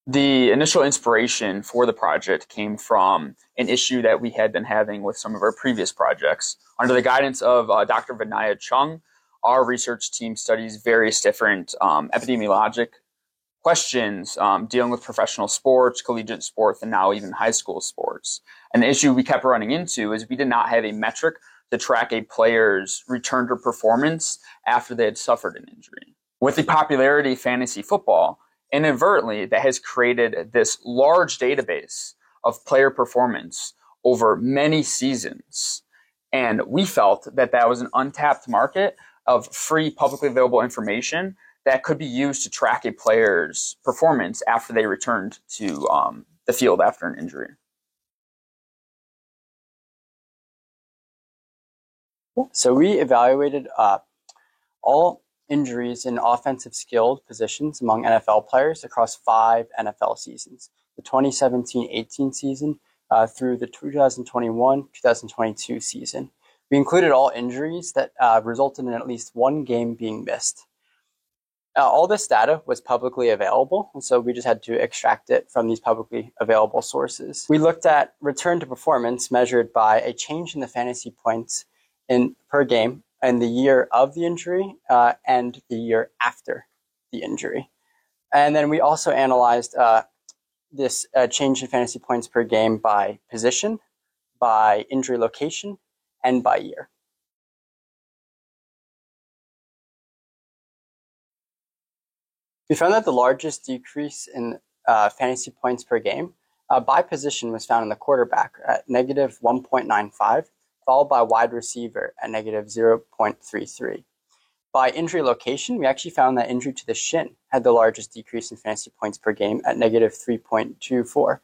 The initial inspiration for the project came from an issue that we had been having with some of our previous projects. Under the guidance of Dr. Vinaya Chung, our research team studies various different epidemiologic questions dealing with professional sports, collegiate sports, and now even high school sports. And the issue we kept running into is we did not have a metric to track a player's return to performance after they had suffered an injury. With the popularity of fantasy football, inadvertently, that has created this large database of player performance over many seasons. And we felt that that was an untapped market of free, publicly available information that could be used to track a player's performance after they returned to the field after an injury. So we evaluated all injuries in offensive skilled positions among NFL players across 5 NFL seasons, the 2017-18 season through the 2021-2022 season. We included all injuries that resulted in at least one game being missed. All this data was publicly available, and so we just had to extract it from these publicly available sources. We looked at return to performance measured by a change in the fantasy points per game in the year of the injury and the year after the injury. And then we also analyzed this change in fantasy points per game by position, by injury location, and by year. We found that the largest decrease in fantasy points per game by position was found in the quarterback at negative 1.95, followed by wide receiver at negative 0.33. By injury location, we actually found that injury to the shin had the largest decrease in fantasy points per game at negative 3.24,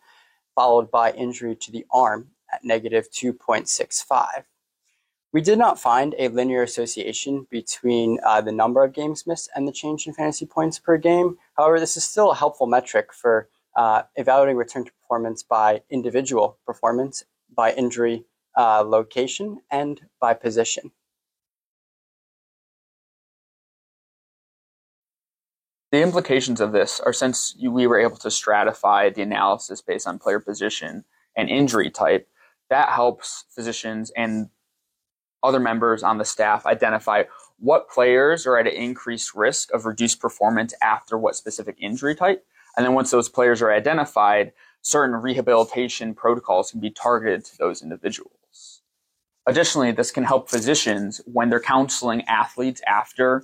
followed by injury to the arm at negative 2.65. We did not find a linear association between the number of games missed and the change in fantasy points per game. However, this is still a helpful metric for evaluating return to performance by individual performance, by injury location, and by position. The implications of this are, since we were able to stratify the analysis based on player position and injury type, that helps physicians and other members on the staff identify what players are at an increased risk of reduced performance after what specific injury type. And then once those players are identified, certain rehabilitation protocols can be targeted to those individuals. Additionally, this can help physicians when they're counseling athletes after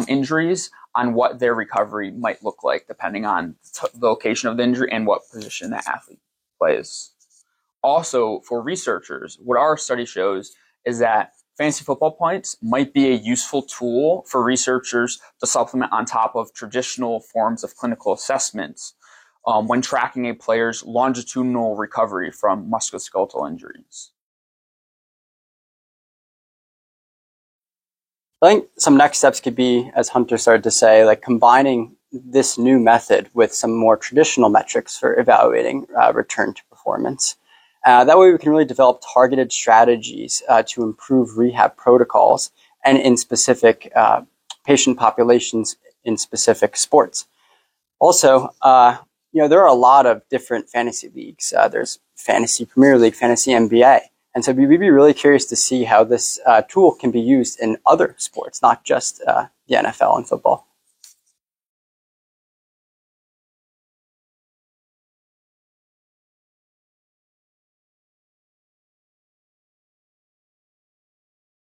injuries on what their recovery might look like, depending on the location of the injury and what position that athlete plays. Also, for researchers, what our study shows is that fantasy football points might be a useful tool for researchers to supplement on top of traditional forms of clinical assessments when tracking a player's longitudinal recovery from musculoskeletal injuries. I think some next steps could be, as Hunter started to say, like combining this new method with some more traditional metrics for evaluating return to performance. That way we can really develop targeted strategies to improve rehab protocols and in specific patient populations in specific sports. Also, there are a lot of different fantasy leagues. There's Fantasy Premier League, Fantasy NBA. And so we'd be really curious to see how this tool can be used in other sports, not just the NFL and football.